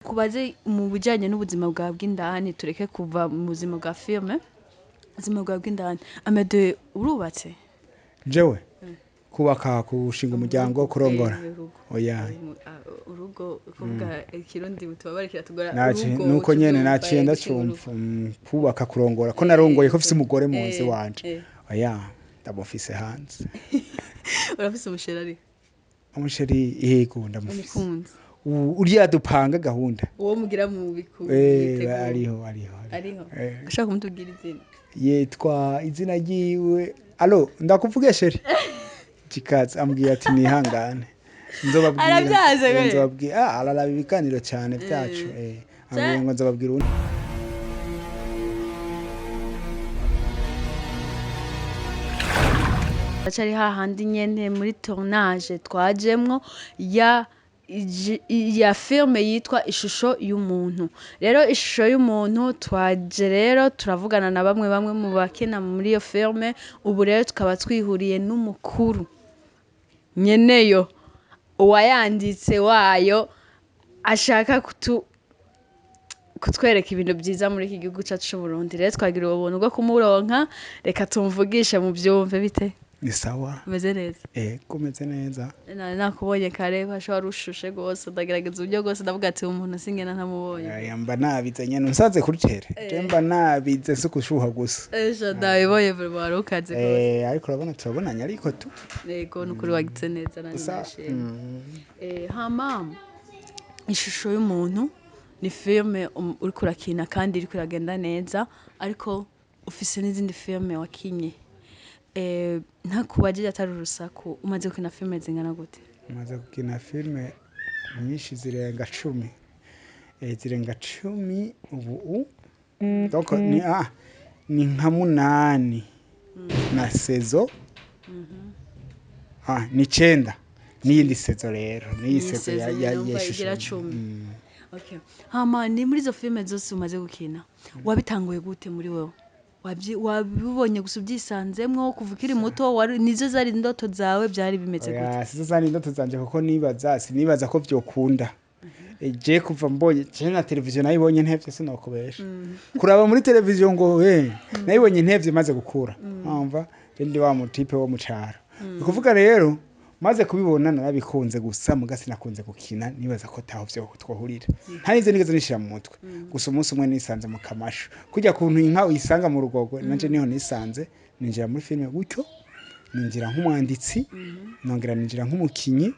kubaze mu bijanye n'ubuzima bwa bw'indani tureke kuva mu buzima bwa filme ubuzima bwa bw'indani Amede urubatse jewe kubaka kushinga umuryango kurongora oya urugo kuvuga ikirundi butubabarikira tugora urugo nuko nyene naciye ndacumva kubaka kurongora ko narongoye ko mfise umugore munzi wanje oya ndamufise hanze urafise umusheri umusheri yego ndamufise uriya dupanga gahunda uwo mugira mu biku ariho ashaka kumutubwira izina yitwa izina ryiwe alo ndakuvuge sheri Chikazi ambwiye ati nihangane nzobabwira araraba ibiganiro cyane byacu ambwiye ngo nzobabwira undi acari hahandi nyene muri tournage twajemwo ya filme yitwa Ishusho Y'umuntu. Rero Ishusho Y'umuntu twaje rero turavugana na bamwe mu bakina muri iyo filme, ubu rero tukaba twihuriye n'umukuru nyeneyo uwayanditse wayo ashaka kutwereka ibintu byiza muri iki gihugu cyacu cy'u Burundi. Rero twagira ubuntu bwo kumuronka, reka tumvugishe mu byumve bite. Ni sawa. Umeze neza? Kumeze neza. Nakubonye kare basho warushushe gose ndagerageza uburyo gose ndavuga ati umuntu singena ntamubonye. Yamba nabize nyene nsaze kuri tere. Jemba nabize sukushuha gusa. Ndabiboye buri warukaze gose. Ariko urabona turabonanya ariko tu. Yego nukuri wagitse neza nashimye. Hama Ishusho Y'umuntu ni filme uri kurakina kandi iri kuragenda neza ariko ufise n'izindi filme wakinye. Ntakubajije atari urusaku umaze gukina filme zingana gute? Umaze gukina filme nyinshi zirenga 10. Zirenga 10 ubu donc ni nka 8 na sezo ni 9 n'iyindi sezo rero niyi sezo ya Ishusho. Okay. Hama ni muri zo filme zose umaze gukina wabitanguye gute muri wewe? Wabibonye gusa ubyisanzemwo kuva ukiri muto nizo zari indoto zawe byari bimeze gute? Sizo zari indoto zanje kuko nibaza ko byokunda. Je kuva mbonye na televiziyo nayibonye ntevye sinokubesha. Kuraba muri televiziyo ngo nayibonye ntevye maze gukura. Umva ndi wa mutipe wo mucara. Kuvuga rero maze kubibona narabikunze gusa mugasi nakunze gukina nibaza ko taho vyo twohurira ntanize nigeze nishira mu mutwe gusa umunsi umwe nisanze mu kamasho kujya kuntu inka uyisanga mu rugogo nanje niho nisanze ninjira muri filme gutyo ninjira nk'umwanditsi nongera ninjira nk'umukinyi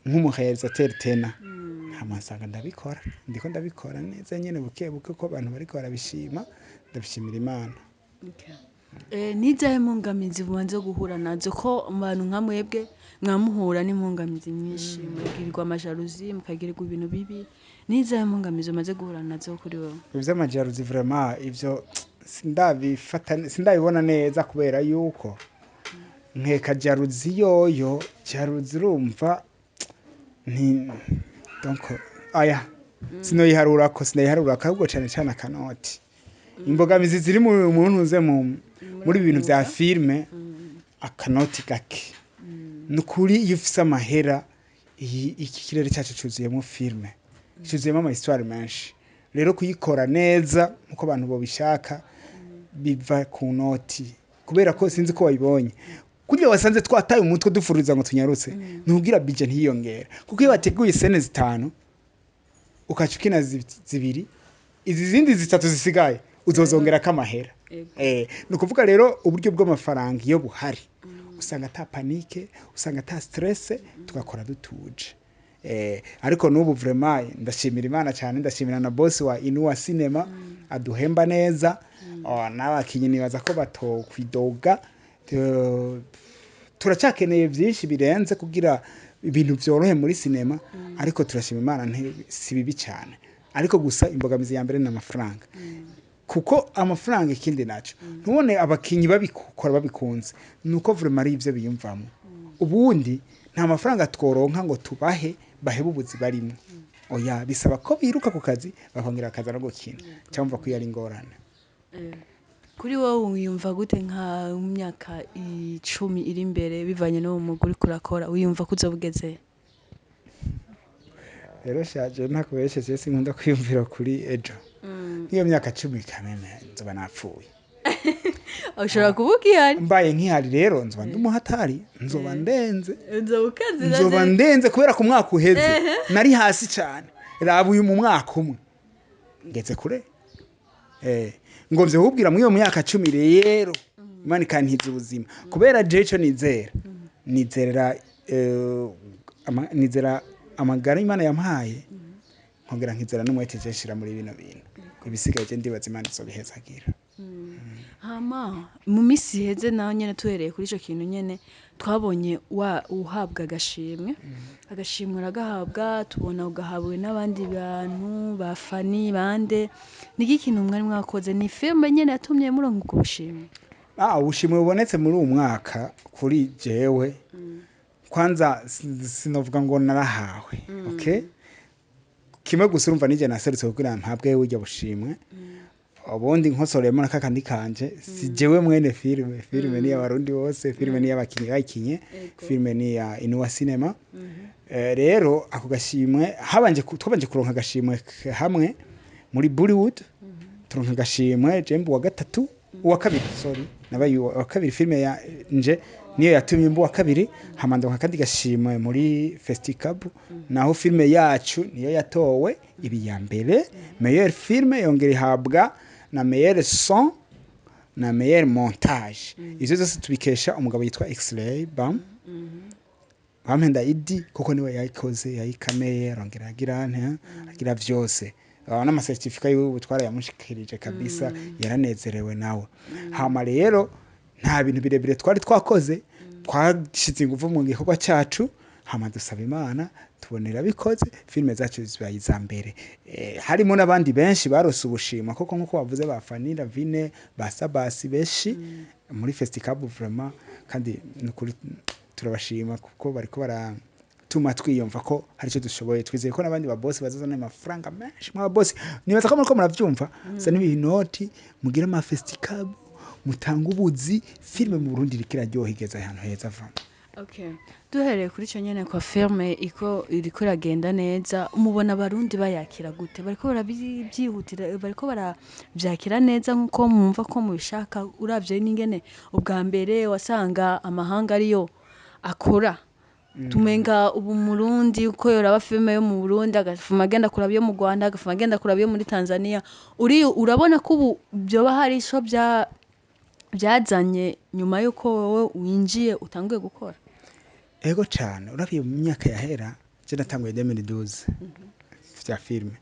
nk'umurealisateur tena hamasanga ndiko ndabikora neza nyene buke ko abantu bariko barabishima ndabishimira Imana. Nizahe mpungamizi bubanze guhura nazo ko abantu nka mwebwe mwamuhura n'impungamizi nyinshi mugirirwa amajaruzi mukagirirwa ibintu bibi nizahe mpungamizi umaze guhura nazo kuri wowe? Ivyo amajaruzi vraiment ivyo sindabibona neza kubera yuko nkeka jaruzi yoyo jaruzi urumva donc sinoyiharura ahubwo cyane akanoti imbogamizi ziri mu muntu uze muri ibintu bya filme akanoti gake nukuri iyo ufise amahera iki kirere cyacu cyuzuyemo filme cyuzuyemo ama histoire menshi rero kuyikora neza uko abantu bo bishaka biva ku noti kubera ko sinzi ko wayibonye kugira wasanze twataye umutwe dufuriza ngo tunyarutse ntubwira budget ntiyongera kuko iyo bateguye scene zitanu ukacukina zibiri izi zindi zitatu zisigaye uzozongera kamahera nukuvuga rero uburyo bw'amafaranga iyo buhari usanga ata panike usanga ata stress tugakora dutuje ariko nubu vraiment ndashimira Imana cyane ndashimira na boss wa Inuwa Cinema aduhemba neza n'abakinyi nibaza ko batokwidoga turacakeneye byinshi birenze kugira ibintu byorohe muri cinema ariko turashima Imana si bibi cyane ariko gusa imbogamizi ya mbere n'amafaranga kuko amafaranga ikindi naco ntubone abakinyi babikora babikunze nuko vraiment ari ivyo biyumvamo ubundi nta mafaranga tworonka ngo tubahe bahebe ubuzi barimo oya bisaba ko biruka ku kazi bakongera akaza no gukina cyangwa ko yari ingorane. Kuri wowe wiyumva gute nka mu myaka 10 iri imbere bivanye no mu muguri kurakora wiyumva kuzobugeze? rero shaje ntakubesheje sinkunda kwiyumvira kuri ejo nk'iyo myaka 10 kameme nzoba napfuye ushobora kuvuga ihari mbaye nk'ihari rero nzoba ndumuhatari nzoba ndenze uzobukazi nzoba ndenze kubera ku mwaka uheze nari hasi cyane raba uyu mu mwaka umwe ngeze kure ngomvye kubwira muri iyo myaka 10 rero Imana ikantiza ubuzima kubera jeco nizera amagara Imana yampaye nkongera nkizera n'umwete jeshira muri bino bintu ibisigaye je ndibaza Imana izobihezagira hama mu misi heze naho nyene tuhereye kuri ico kintu nyene twabonye uhabwa agashimwe aragahabwa tubona ugahabwe n'abandi bantu bafani bande niki kintu mwari mwakoze ni filme nyene yatumye muronka ubwo bushimwe ubushimwe bubonetse muri uwo mwaka kuri jewe kwanza sinovuga ngo narahawe okay kimwe gusa urumva nije naserutse kugira mpabwe ujya bushimwe ubundi nkosoremo nakakandi kanje si jewe mwene filme ni y'abarundi bose filme ni y'abakinyi bakinye filme ni ya Inuwa Cinema rero ako gashimwe twabanje kuronka agashimwe hamwe muri Bollywood turonka agashimwe jembu wa gatatu uwa kabiri nabaye uwa kabiri filme ya nje niyo yatumye mbu wa kabiri hamandonka kandi gashimwe muri festival naho filme yacu niyo yatowe ibi ya mbere meilleure filme yongera ihabwa na meilleure son na meilleure montage izo zose tubikesha umugabo yitwa X-Ray bam bampenda idi kuko niwe yayikoze yayikameye rongera agira vyose n'ama certificate y'ubutwara yamushikirije kabisa yaranezerewe nawe hama rero nta bintu birebire twari twakoze twashize ingufu mu gikorwa cyacu hama dusaba Imana tubonera bikoze filme zacu zibaye izambere harimo nabandi benshi barose ubushima koko nkuko bavuze bafanira vine basabasi beshi muri festival vraiment kandi nukuri turabashima kuko bariko tuma twiyumva ko hari cyo dushoboye twizeye ko nabandi ba boss bazazana amafaranga menshi mwa boss nibaza ko muriko muravyumva sa n'ibinoti mugira ama festival mutanga ubuzi filme mu Burundi rikiraryoha igeza ahantu heza vraiment okay duhereye kuri cyo nyene kwa filme iriko iragenda neza umubona abarundi bayakira gute bariko barabyihutira bariko baravyakira neza nkuko mumva ko mubishaka uravye n'ingene ubwa mbere wasanga amahanga ariyo akora tumenga ubu Murundi uko yoraba filme yo mu Burundi agafuma agenda kuraba yo mu Rwanda agafuma agenda kuraba yo muri Tanzania urabona ko ubu byoba hari isho byazanye nyuma yuko wowe winjiye utanguye gukora ego cyane urabiye mu myaka yahera je natanguye 2012 vya filme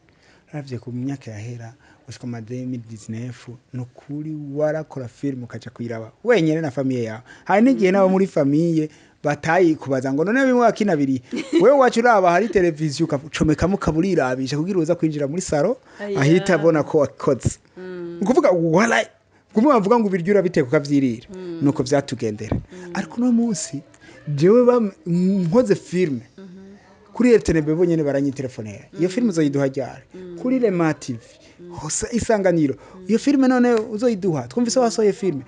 uravye ku myaka yahera ushika mu 2019 nukuri warakora filme ukaja kuyiraba wenyene na famille yawe hari n'igihe nabo muri famille batayi kubaza ngo none bimwe akinabiri wewe wacu uraba hari televiziyo ukacomekamo kaburirabisha kugira uza kwinjira muri saro ahita abona ko wakoze ukuvuga wala kumwe bavuga ngo biryura biteka kavyirira nuko vyatugendera ariko no munsi jewe nkoze filme kuri RTNB bonyene baranyitelefonera iyo filme uzoyiduha ryari kuri Rema TV hosa isanganiro iyo filme none uzoyiduha twumvise wasoye filme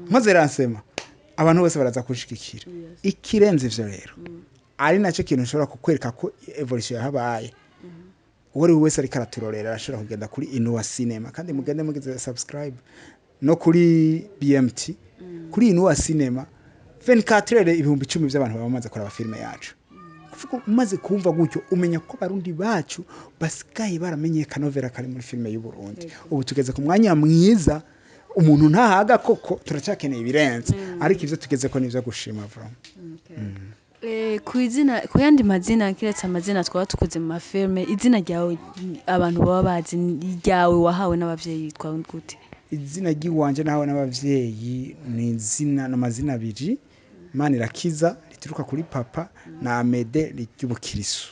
nkoze ransema abantu bose baraza kushikikira ikirenze ivyo rero ari naco kintu nshobora kukwereka ko evolution yahabaye uri wese ari karaturorera arashobora kugenda kuri Inuwa Cinema kandi mugende mugize subscribe no kuri BMT kuri Inuwa Cinema 24 ibihumbi 10 by'abantu bamaze kuraba filme yacu kuvuga umaze kumva gutyo umenya ko barundi bacu basigaye baramenye kanovera kari muri filme y'u Burundi ubu tugeze ku mwanya mwiza umuntu ntahaga koko turacakeneye ibirenze ariko ivyo tugeze ko nivyo gushima from kuizina kuyandi mazina kiretse amazina twaba tukuze mu mafilme izina ryawe abantu baba bazi ryawe wahawe n'abavyeyi twa gute izina giwanje nahawe n'abavyeyi ni izina n'amazina abiri Manirakiza rituruka kuri papa na Amede ry'ubukirisu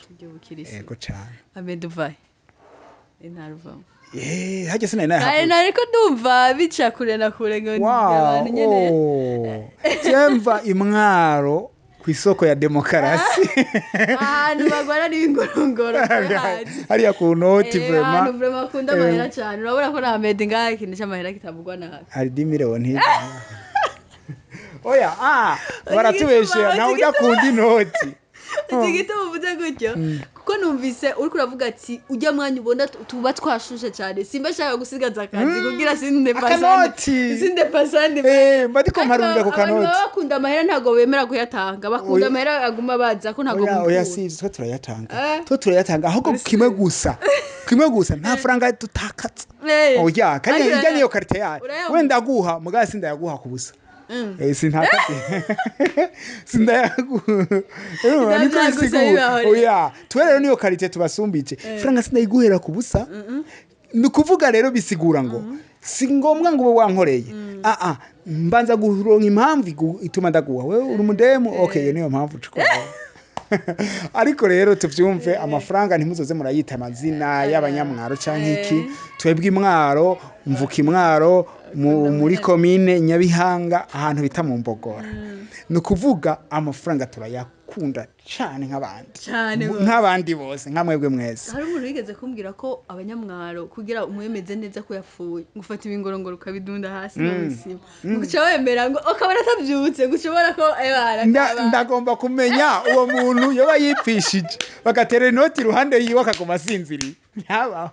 ego cyane Amede vai inarva hajye sina nayo nariko ndumva bica kure na kure ngo abantu nyene cyemva imwaro kwisoko ya demokarasi ahantu bagwara n'ingorongoro hari ya ku noti vraiment ahantu vraiment akunda amahera cyane urabona ko na Amede ngahe ikintu cy'amahera kitabugwa nabi hari 10 miliyoni oya baratubeshe nawe uja kundi noti Igito uvuze gutyo kuko numvise uri kuravuga ati ujya mwanya ubona tuba twashushe cyane simba shaka gusigaza akazi kugira sinde pasande badiko marurira ku kanoti bakunda amahera ntago bemera kuyatanga bakunda amahera aguma baza ko ntago oya si twe turayatanga ahubwo kimwe gusa nta faranga tutakatsa oya kandi ijya niyo karite yayo wenda guha mugasi ndayaguha kubusa sintakati sindayaguha niko bisigura oya twere niyo karite tubasumbije faranga sindayiguhera kubusa nukuvuga rero bisigura ngo si ngombwa ngo wankoreye mbanza guronka impamvu ituma ndaguha wewe uri umudemu okay niyo mpamvu cukora ariko rero tuvyumve amafaranga ntimuzoze murayita amazina y'abanyamwaro canke iki twebwe imwaro mvuka imwaro muri komine Nyabihanga ahantu bita mu Mbogora nukuvuga amafaranga turayakunda cyane nk'abandi bose nkamwebwe mwese hari umuntu wigeze kumbwira ko abanyamwaro kugira umwemeze neza ko yapfuye ngufata ibingorongoro ukabidunda hasi n'ubusima nguca wemera ngo ukabona atabyutse gushobora ko ndagomba kumenya uwo muntu yoba yipfishije bagatera inoti iruhande yiwe akagoma asinziriye ntabaho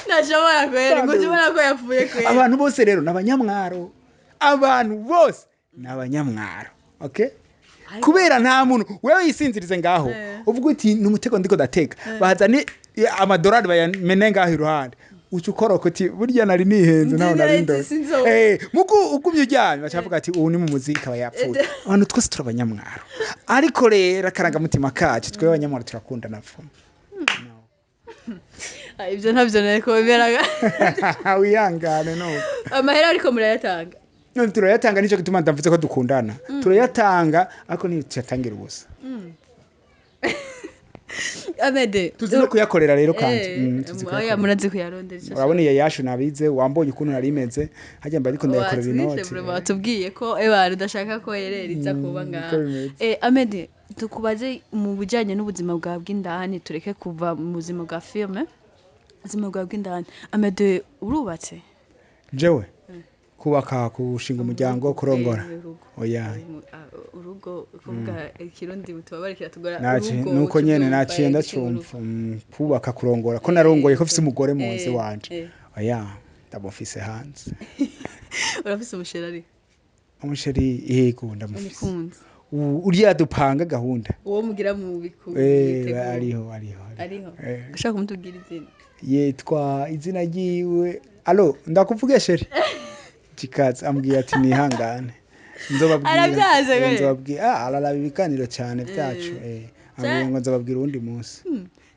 nashobora kwera ngushobora ko yapfuye kwera abantu bose rero n'abanyamwaro okay kubera nta muntu wewe yisinzirize ngaho uvuga uti n'umutego ndiko dateka bazane amadolari bayamene ngaho iruhande ucukora kuti burya nari nihenze naho nari ndo muko ugumye ujyanye bacavuga ati ubu ni mu muzika bayapfuye abantu twese turabanyamwaro ariko rero akaranga mutima kacu twe abanyamwaro turakunda navuma ibyo ntabyo nareko biberaga wiyangane no amahera ariko murayatanga turayatanga nico gituma ndavuze ko dukundana turayatanga ariko ni cyatangira ubusa Amede tuzi no kuyakorera rero kandi oya murazi kuyarondera urabona yashu nabize wambonye ukuntu narimeze hajya mba ariko ndayakorera inoti batubwiye ko abantu udashaka ko yereriza kuba ngaha Amede tukubaze mu bijanye n'ubuzima bwa bw'indani tureke kuva mu buzima bwa filme ubuzima bwa bw'indani Amede urubatse jewe kubaka kushinga umuryango kurongora oya urugo kuvuga ikirundi mutubabarikira tugora urugo nuko nyene naciye ndacumva kubaka kurongora ko narongoye ko fise umugore munsi wanje oya ndamufise hanze urafise umusheri umusheri yego ndamufise uriya dupanga gahunda uwo mugira mu biku ariho ushaka kumutubwira izina yitwa izina ryiwe ndakuvuge sheri Chikazi ambwiye ati nihangane nzobabwira araraba ibiganiro cyane byacu ambwiye ngo nzobabwira undi munsi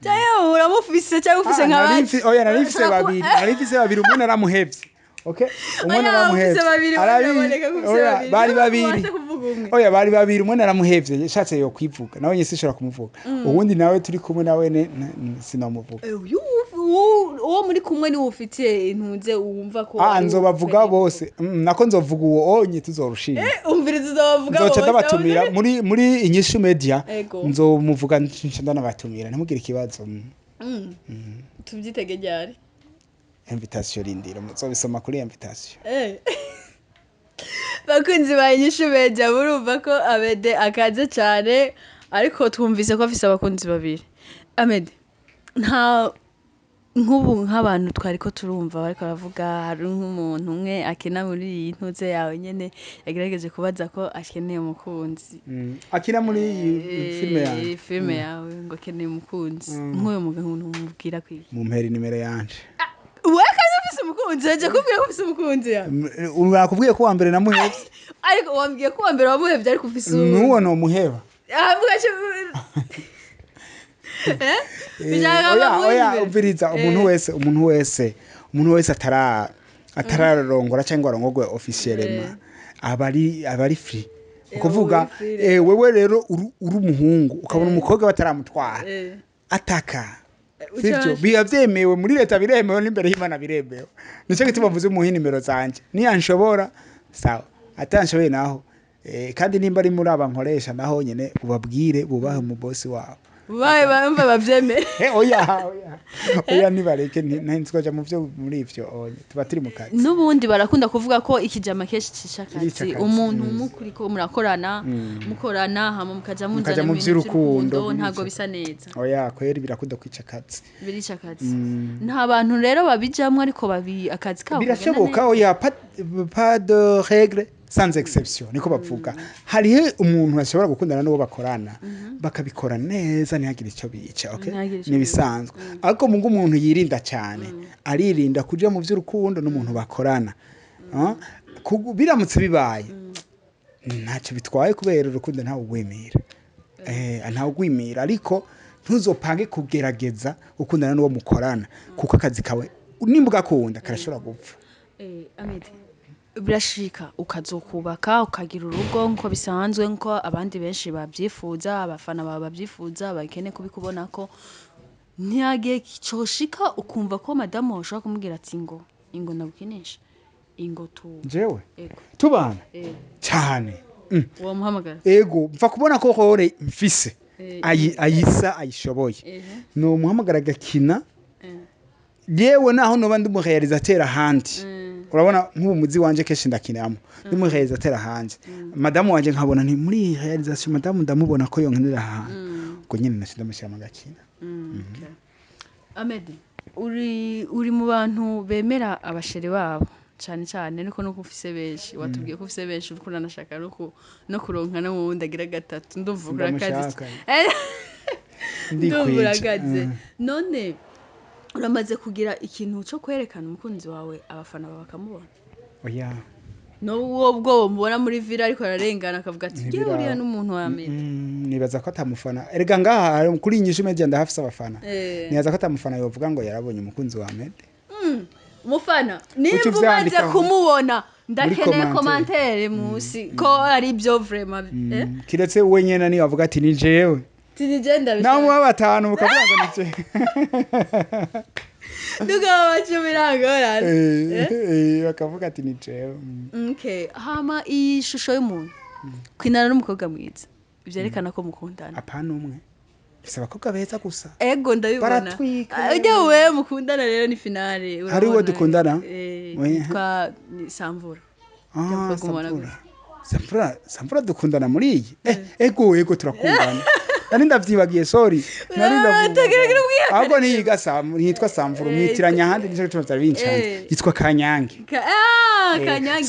cyangwa uramufise cyangwa ufise nk'abandi oya narifise babiri umuntu aramuhevye okay umuntu aramuhevye bari babiri umuntu aramuhevye yashatse yo kwivuga nawe nyese shora kumuvuga ubundi nawe turi kumwe nawe sinamuvuga uwo muri kumwe ni ufite intunze wumva ko nzobavuga bose nako nzovuga uwo onye tuzorushima umviriza uzobavuga bose nzoca ndabatumira muri Inyishu Media nzomuvuga nshanda nabatumira ntamugire ikibazo tubyitege ryari invitation rindira muzobisoma kuri invitation bakunzi ba Inyishu Media burumva ko Amede akaze cyane ariko twumvise ko afise abakunzi babiri Amede nta nk'ubu nk'abantu twari ko turumva bariko baravuga hari nk'umuntu umwe akina muri iyi ntuze yawe nyene yagerageje kubaza ko akeneye umukunzi akina muri iyi filme yawe ngo akeneye umukunzi nk'uyu mugabo umubwira kwiye mu mperi nimero yanje wakaze ufise umukunzi aje kubwira ko ufise umukunzi ya urakubwiye ko wa mbere namuhevye ariko wambwiye ko wa mbere wamuhevye ariko ufise nuwo no muheba avuga cyo oya ubiriza umuntu wese atararongora cyangwa arongogwe officiellement abari free ukuvuga wewe rero uri umuhungu ukabona umukobwa bataramutwara ataka sivyo biyavyemewe muri leta biremewe n'imbere y'Imana biremewe nico gituma mvuze mu nimero zanje niyanshobora sawa atanshoboye naho kandi nimba ari muri abankoresha naho nyene ubabwire bubahe mu boss wawe bamva bavyemere oya nibareke ntitwaja mu byo muri ivyo oya tuba turi mu kazi n'ubundi barakunda kuvuga ko ikijama keshi cishakazi umuntu mukuriko murakorana mukorana hama mukaja munzana mu by'urukundo ntago bisa neza oya kweri birakunda kwica akazi birica akazi nta bantu rero babijamwe ariko babi akazi kabo birashoboka oya pas de règle sans exception niko bavuga hariho umuntu ashobora gukundana n'uwo bakorana bakabikora neza ntihagire icyo bica okay nibisanzwe ariko mungu umuntu yirinda cyane aririnda kuja mu by'urukundo n'umuntu bakorana biramutse bibaye ntacyo bitwaye kubera urukundo ntawe gwemera ntawe gwimira ariko ntuzopange kugerageza gukundana n'uwo mukorana kuko akazi kawe nimba ugakunda karashobora gupfa Amede birashika ukazokubaka ukagira urugo nko bisanzwe nko abandi benshi babyifuza abafana baba babyifuza bakene kubikubona ko ntiyagiye coshika ukumva ko madame washaka kumubwira ati ngo nagukinisha ingo tu jewe tubana cyane uwo muhamagara ego mfa kubona ko hore mfise ayisa ayishoboye no muhamagara gakina yewe naho no bandi mu réalisateur ahandi urabona nk'ubu muzi wanje keshi ndakinamo ni mu réalisateur ahandi madame wanje nkabona ni muri réalisation madame ndamubona ko yonkenera aha ngo nyine nashidamushira magakina Amede uri mu bantu bemera abasheri babo cyane cyane niko no kufise benshi watubwiye ko ufise benshi uriko nanashaka no kuronka no wundi agira gatatu ndumvura akazi ndumvura akazi none uramaze kugira ikintu cyo kwerekana umukunzi wawe abafana bakamubona oya n'uwo bwo mubona muri villa ariko ararengana akavuga ati ngiye uriya n'umuntu wa Amede nibaza ko atamufana erega ngaha kuri Inyishu Media ndahafise abafana nibaza ko atamufana yovuga ngo yarabonye umukunzi wa Amede umufana nimba umaze kumubona ndakeneye commentaire musi ko ari byo vraiment kiretse wenyene ni bavuga ati ni jewe tinigenda bisha namwe batanu mukavuga ngo ni jewe ndugabachumira bakavuga ati ni jewe okay hama ishusho y'umuntu kwinana n'umukobwa mwiza byerekana ko mukundana apana umwe bisaba ko gabeza gusa ego ndabibona ujya we mukundana rero ni finale hari we dukundana kwa Samvura Samvura dukundana muri iyi ego turakundana nari ndavyibagiye sorry nari ndavuga ahubwo niga nitwa Samvura mwitiranya handi nico cyo cyari bincanye yitwa Canke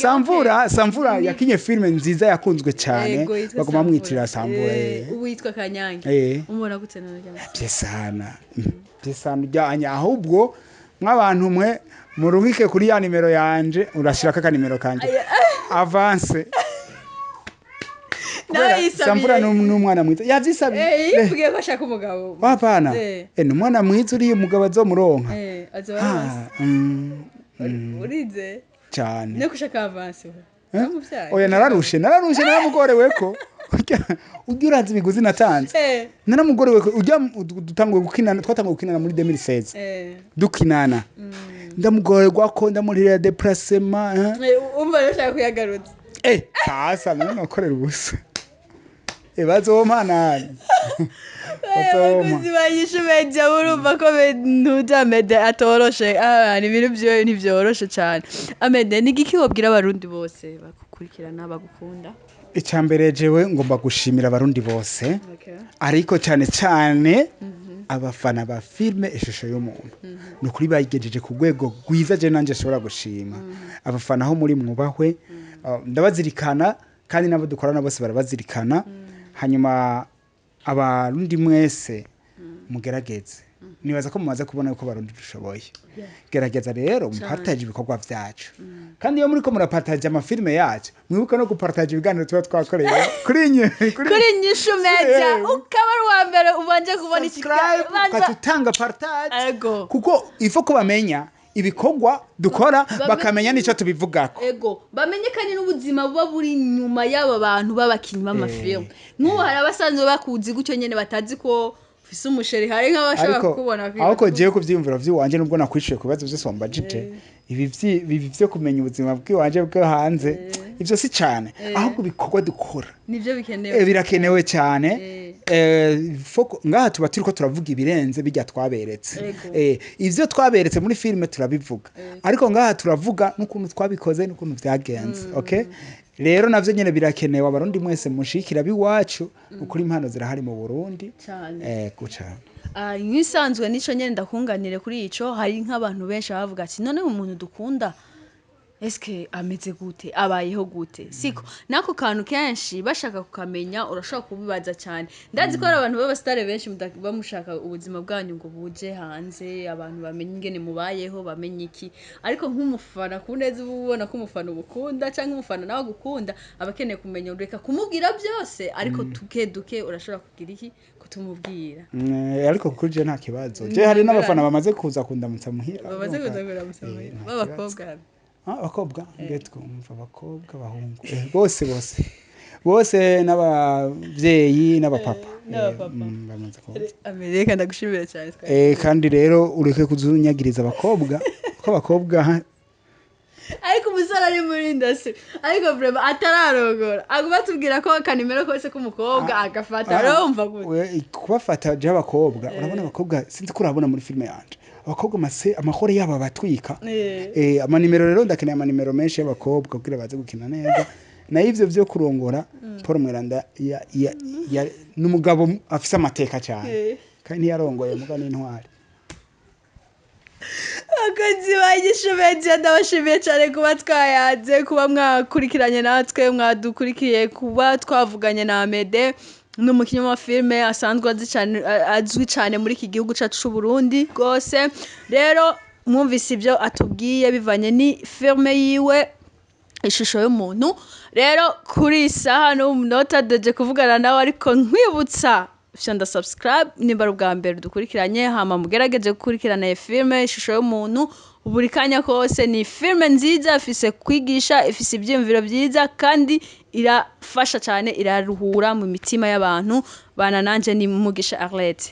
Canke Samvura yakinye filme nziza yakunzwe cyane bagoma mwitira Samvura ubu yitwa Canke umubona gute none byesana byanya ahubwo nk'abantu mwe murungike kuri ya nimero yanje urashiraka ka nimero kanje avance Samvura n'umwana mwiza yavyisabiye yivugiye ko ashaka umugabo bapana n'umwana mwiza uri umugabo azomuronka urize cyane ne kushaka avance oya nararushe naramugorewe ko ujya urazi ibiguzi natanze naramugorewe ko ujya dutanguye gukinana twatanguye gukinana muri 2016 dukinana ndamugorerwa ko ndamurira déplacement umva rashaka kuyagarutsa sasa nanokorera ubusa bazomana abakozi ba Inyishu Media urumva ko Amede atoroshe ni ibintu byo ntibyoroshe cyane Amede ni giki wabwira abarundi bose bakukurikirana bagukunda icyambere jewe ngomba gushimira abarundi bose ariko cyane abafana ba filme ishusho y'umuntu nukuri bayigejeje ku rwego rwiza je nanje shobora gushima abafana aho muri mwubahwe ndabazirikana kandi nabo dukorana bose barabazirikana hanyuma abarundi mwese mugerageze nibaza ko mumaze kubona yuko abarundi dushoboye gerageza rero mupartage ibikorwa byacu kandi iyo muri ko murapartage amafilme yacu mwibuka no gupartage ibiganiro tuba twakoreye kuri Inyishu Media ukaba wa mbere ubanje kubona ikiganiro ukatutanga partage kuko ifo ko bamenya ibikorwa dukora bakamenya nico tubivugako bamenyekanye n'ubuzima buba buri nyuma y'aba bantu babakinyi b'amafilme nk'ubu hari abasanzwe bakuzi gutyo nyene batazi ko ufise umusheri hari nk'abashaka kubona ahubwo jewe kuvyimvira vy'iwanje nubwo nakwishuye kubazo byose wambajije ibi byo kumenya ubuzima bw'iwanje bwo hanze ivyo si cyane ahubwo bikorwa dukora nivyo bikenewe birakenewe cyane ngaha tuba turiko turavuga ibirenze bijya twaberetse ivyo twaberetse muri filime turabivuga ariko ngaha turavuga n'ukuntu twabikoze n'ukuntu vyagenze okay rero navyo nyene birakenewe abarundi mwese mushikira biwacu ukuri impano zirahari mu Burundi guca nkisanzwe nico nyene ndakunganire kuri ico hari nk'abantu benshi bavuga ati none umuntu dukunda eske ameze gute abayeho gute siko nako kantu kenshi bashaka kukamenya urashobora kubibaza cyane ndazi ko abantu b'abastare benshi bamushaka ubuzima bwanyu ngo buje hanze abantu bamenye ingene mubayeho bamenye iki ariko nk'umufana kuneza ubona ko umufana ubukunda cyangwa umufana nawe gukunda abakeneye kumenya ureka kumubwira byose ariko duke urashobora kugira iki kutumubwira ariko kuje nta kibazo je hari n'abafana bamaze kuza kundamutsa muhira bamaze kuza kundamutsa muhira b'abakobwa abakobwa twumva abakobwa bahungu bose n'abavyeyi n'abapapa bamaze kuza Amerika ndagushimira cyane kandi rero ureke kuzunyagiriza abakobwa ko abakobwa ariko umusore ari muri industry ariko vraiment atararogora aguma tubwira ko kanimero kose k'umukobwa agafata urumva gute kubafata je abakobwa urabona abakobwa sinzi ko urabona muri filime yanje abakobwa amahore yabo batwika amanimero rero ndakeneye amanimero menshi y'abakobwa kugira baze gukina neza na ivyo vyo kurongora Paul Mweranda n'umugabo afise amateka cyane kandi yarongoye muga n'intwari akozi ba Inyishu Media ndabashimiye cyane kuba twayaze kuba mwakurikiranye natwe mwadukurikiye kuba twavuganye na Mede n'umukinnyi wa filime asanzwe azwi cyane muri iki gihugu cyacu cy'u Burundi rwose rero mwumvise ibyo atubwiye bivanye ni filime yiwe ishusho y'umuntu rero kuri isaha n'umunota deje kuvugana nawe ariko nkwibutsa fyonda subscribe nimba ubwa mbere dukurikiranye hama mugerageze gukurikirana iyi filime ishusho y'umuntu buri kanya kose ni filime nziza ifise kwigisha ifise ibyiyumviro byiza kandi irafasha cyane iraruhura mu mitima y'abantu bana nanje ni Mugisha Arlette